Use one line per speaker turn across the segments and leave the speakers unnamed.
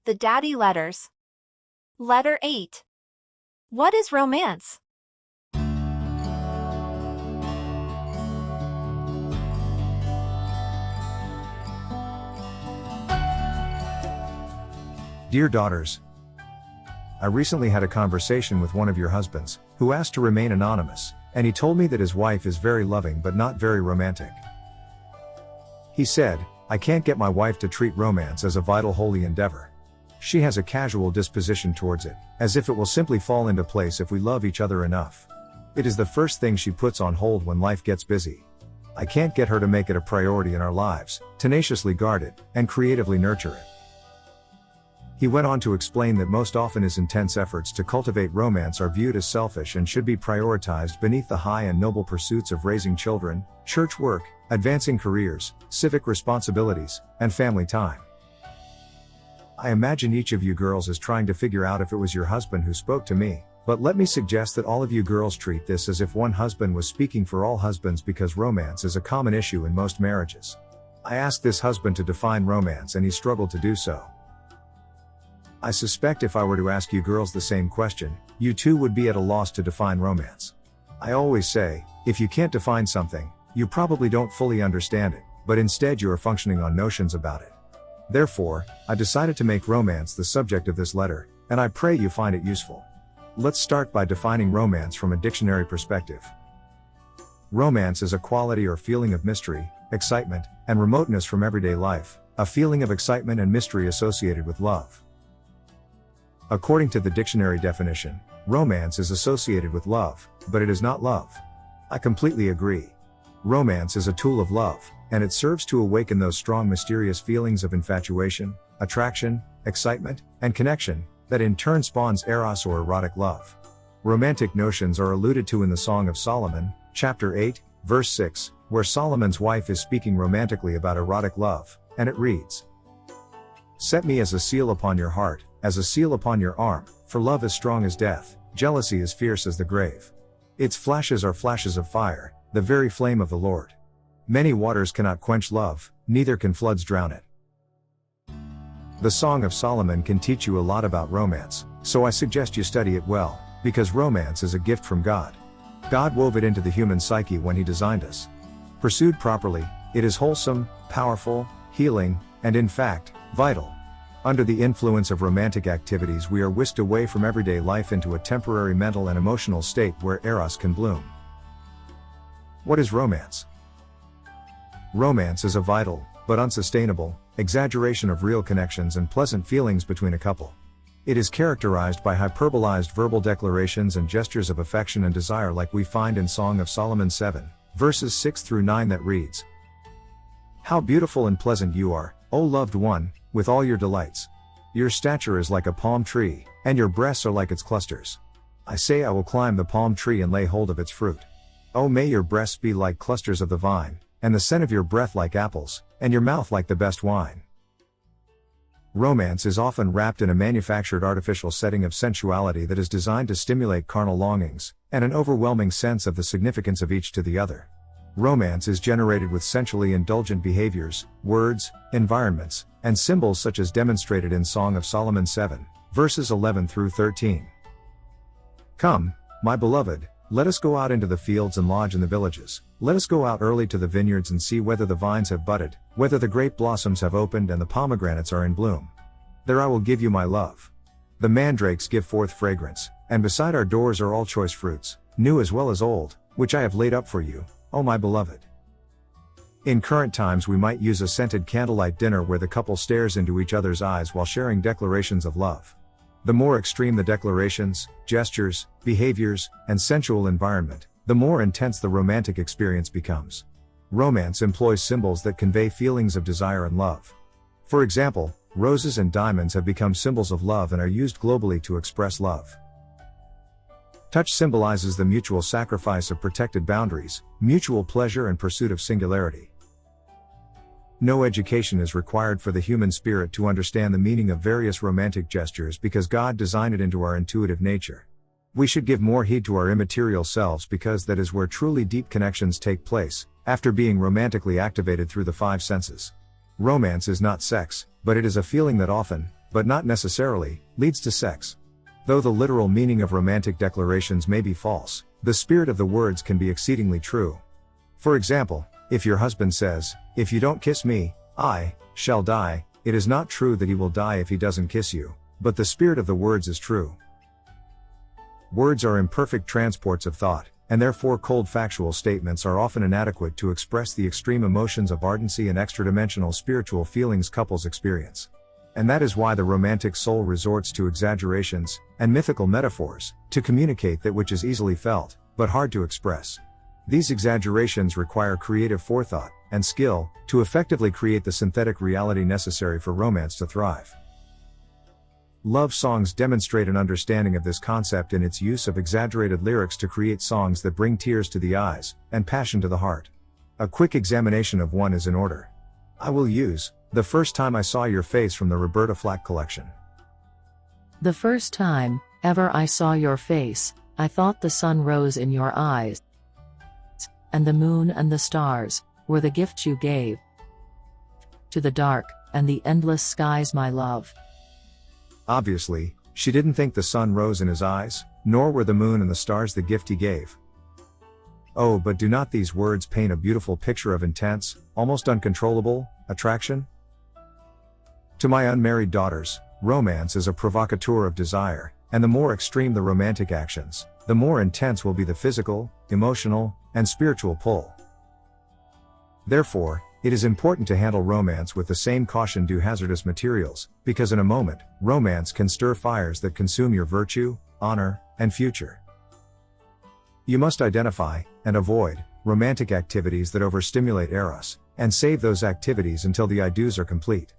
The Daddy Letters. Letter 8. What is romance?
Dear daughters, I recently had a conversation with one of your husbands, who asked to remain anonymous, and he told me that his wife is very loving but not very romantic. He said, I can't get my wife to treat romance as a vital holy endeavor. She has a casual disposition towards it, as if it will simply fall into place if we love each other enough. It is the first thing she puts on hold when life gets busy. I can't get her to make it a priority in our lives, tenaciously guard it, and creatively nurture it. He went on to explain that most often his intense efforts to cultivate romance are viewed as selfish and should be prioritized beneath the high and noble pursuits of raising children, church work, advancing careers, civic responsibilities, and family time. I imagine each of you girls is trying to figure out if it was your husband who spoke to me, but let me suggest that all of you girls treat this as if one husband was speaking for all husbands, because romance is a common issue in most marriages. I asked this husband to define romance and he struggled to do so. I suspect if I were to ask you girls the same question, you too would be at a loss to define romance. I always say, if you can't define something, you probably don't fully understand it, but instead you are functioning on notions about it. Therefore, I decided to make romance the subject of this letter, and I pray you find it useful. Let's start by defining romance from a dictionary perspective. Romance is a quality or feeling of mystery, excitement, and remoteness from everyday life, a feeling of excitement and mystery associated with love. According to the dictionary definition, romance is associated with love, but it is not love. I completely agree. Romance is a tool of love, and it serves to awaken those strong mysterious feelings of infatuation, attraction, excitement, and connection, that in turn spawns eros or erotic love. Romantic notions are alluded to in the Song of Solomon, chapter 8, verse 6, where Solomon's wife is speaking romantically about erotic love, and it reads, Set me as a seal upon your heart, as a seal upon your arm, for love is strong as death, jealousy is fierce as the grave. Its flashes are flashes of fire, the very flame of the Lord. Many waters cannot quench love, neither can floods drown it. The Song of Solomon can teach you a lot about romance, so I suggest you study it well, because romance is a gift from God. God wove it into the human psyche when He designed us. Pursued properly, it is wholesome, powerful, healing, and in fact, vital. Under the influence of romantic activities, we are whisked away from everyday life into a temporary mental and emotional state where eros can bloom. What is romance? Romance is a vital, but unsustainable, exaggeration of real connections and pleasant feelings between a couple. It is characterized by hyperbolized verbal declarations and gestures of affection and desire, like we find in Song of Solomon 7, verses 6 through 9, that reads, How beautiful and pleasant you are, O loved one, with all your delights. Your stature is like a palm tree, and your breasts are like its clusters. I say I will climb the palm tree and lay hold of its fruit. O may your breasts be like clusters of the vine, and the scent of your breath like apples, and your mouth like the best wine. Romance is often wrapped in a manufactured artificial setting of sensuality that is designed to stimulate carnal longings, and an overwhelming sense of the significance of each to the other. Romance is generated with sensually indulgent behaviors, words, environments, and symbols such as demonstrated in Song of Solomon 7, verses 11 through 13. Come, my beloved, let us go out into the fields and lodge in the villages. Let us go out early to the vineyards and see whether the vines have budded, whether the grape blossoms have opened and the pomegranates are in bloom. There I will give you my love. The mandrakes give forth fragrance, and beside our doors are all choice fruits, new as well as old, which I have laid up for you, O my beloved. In current times we might use a scented candlelight dinner where the couple stares into each other's eyes while sharing declarations of love. The more extreme the declarations, gestures, behaviors, and sensual environment, the more intense the romantic experience becomes. Romance employs symbols that convey feelings of desire and love. For example, roses and diamonds have become symbols of love and are used globally to express love. Touch symbolizes the mutual sacrifice of protected boundaries, mutual pleasure and pursuit of singularity. No education is required for the human spirit to understand the meaning of various romantic gestures, because God designed it into our intuitive nature. We should give more heed to our immaterial selves, because that is where truly deep connections take place, after being romantically activated through the five senses. Romance is not sex, but it is a feeling that often, but not necessarily, leads to sex. Though the literal meaning of romantic declarations may be false, the spirit of the words can be exceedingly true. For example, if your husband says, "If you don't kiss me, I shall die," it is not true that he will die if he doesn't kiss you, but the spirit of the words is true. Words are imperfect transports of thought, and therefore cold factual statements are often inadequate to express the extreme emotions of ardency and extra-dimensional spiritual feelings couples experience. And that is why the romantic soul resorts to exaggerations and mythical metaphors to communicate that which is easily felt, but hard to express. These exaggerations require creative forethought and skill to effectively create the synthetic reality necessary for romance to thrive. Love songs demonstrate an understanding of this concept in its use of exaggerated lyrics to create songs that bring tears to the eyes and passion to the heart. A quick examination of one is in order. I will use "The First Time I Saw Your Face" from the Roberta Flack collection.
The first time ever I saw your face, I thought the sun rose in your eyes, and the moon and the stars were the gifts you gave to the dark and the endless skies, my love.
Obviously, she didn't think the sun rose in his eyes, nor were the moon and the stars the gift he gave. Oh, but do not these words paint a beautiful picture of intense, almost uncontrollable, attraction? To my unmarried daughters, romance is a provocateur of desire, and the more extreme the romantic actions, the more intense will be the physical, emotional, and spiritual pull. Therefore, it is important to handle romance with the same caution due hazardous materials, because in a moment, romance can stir fires that consume your virtue, honor, and future. You must identify, and avoid, romantic activities that overstimulate eros, and save those activities until the I do's are complete.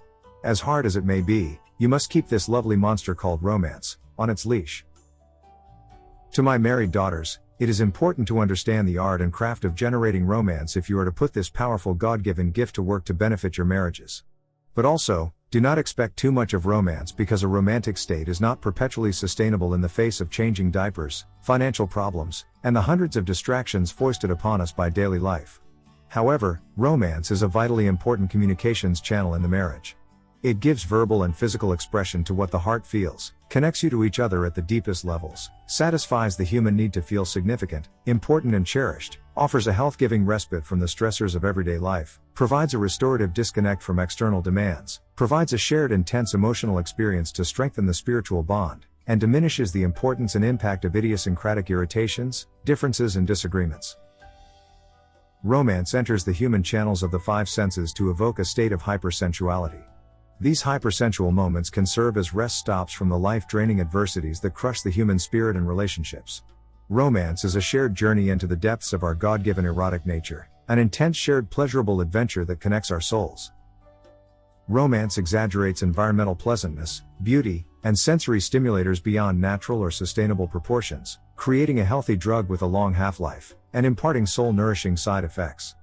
As hard as it may be, you must keep this lovely monster called romance on its leash. To my married daughters, it is important to understand the art and craft of generating romance if you are to put this powerful God-given gift to work to benefit your marriages. But also, do not expect too much of romance, because a romantic state is not perpetually sustainable in the face of changing diapers, financial problems, and the hundreds of distractions foisted upon us by daily life. However, romance is a vitally important communications channel in the marriage. It gives verbal and physical expression to what the heart feels, connects you to each other at the deepest levels, satisfies the human need to feel significant, important and cherished, offers a health-giving respite from the stressors of everyday life, provides a restorative disconnect from external demands, provides a shared intense emotional experience to strengthen the spiritual bond, and diminishes the importance and impact of idiosyncratic irritations, differences and disagreements. Romance enters the human channels of the five senses to evoke a state of hypersensuality. These hypersensual moments can serve as rest stops from the life-draining adversities that crush the human spirit and relationships. Romance is a shared journey into the depths of our God-given erotic nature, an intense shared pleasurable adventure that connects our souls. Romance exaggerates environmental pleasantness, beauty, and sensory stimulators beyond natural or sustainable proportions, creating a healthy drug with a long half-life, and imparting soul-nourishing side effects.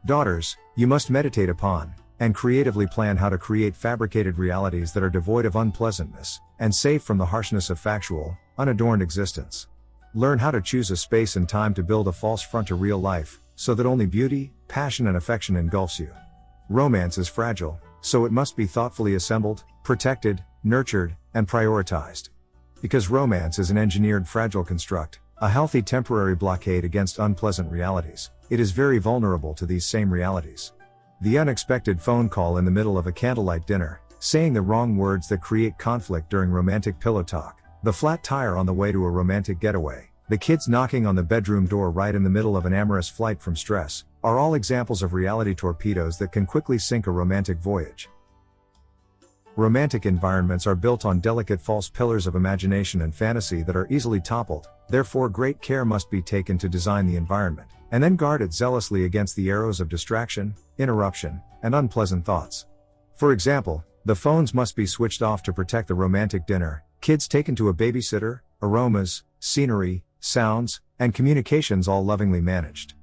Daughters, you must meditate upon and creatively plan how to create fabricated realities that are devoid of unpleasantness, and safe from the harshness of factual, unadorned existence. Learn how to choose a space and time to build a false front to real life, so that only beauty, passion and affection engulfs you. Romance is fragile, so it must be thoughtfully assembled, protected, nurtured, and prioritized. Because romance is an engineered fragile construct, a healthy temporary blockade against unpleasant realities, it is very vulnerable to these same realities. The unexpected phone call in the middle of a candlelight dinner, saying the wrong words that create conflict during romantic pillow talk, the flat tire on the way to a romantic getaway, the kids knocking on the bedroom door right in the middle of an amorous flight from stress, are all examples of reality torpedoes that can quickly sink a romantic voyage. Romantic environments are built on delicate false pillars of imagination and fantasy that are easily toppled, therefore great care must be taken to design the environment, and then guard it zealously against the arrows of distraction, interruption, and unpleasant thoughts. For example, the phones must be switched off to protect the romantic dinner, kids taken to a babysitter, aromas, scenery, sounds, and communications all lovingly managed.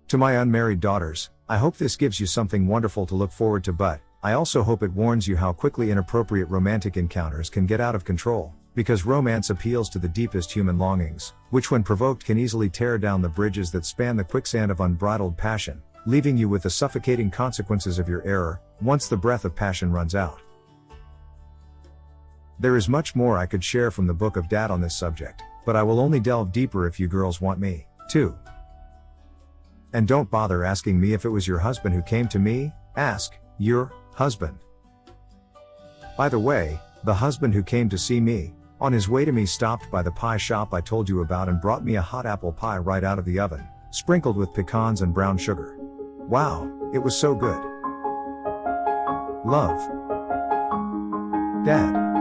To my unmarried daughters, I hope this gives you something wonderful to look forward to, but I also hope it warns you how quickly inappropriate romantic encounters can get out of control, because romance appeals to the deepest human longings, which when provoked can easily tear down the bridges that span the quicksand of unbridled passion, leaving you with the suffocating consequences of your error, once the breath of passion runs out. There is much more I could share from the book of Dad on this subject, but I will only delve deeper if you girls want me to. And don't bother asking me if it was your husband who came to me, ask your husband. By the way, the husband who came to see me, on his way to me stopped by the pie shop I told you about and brought me a hot apple pie right out of the oven, sprinkled with pecans and brown sugar. Wow, it was so good. Love. Dad.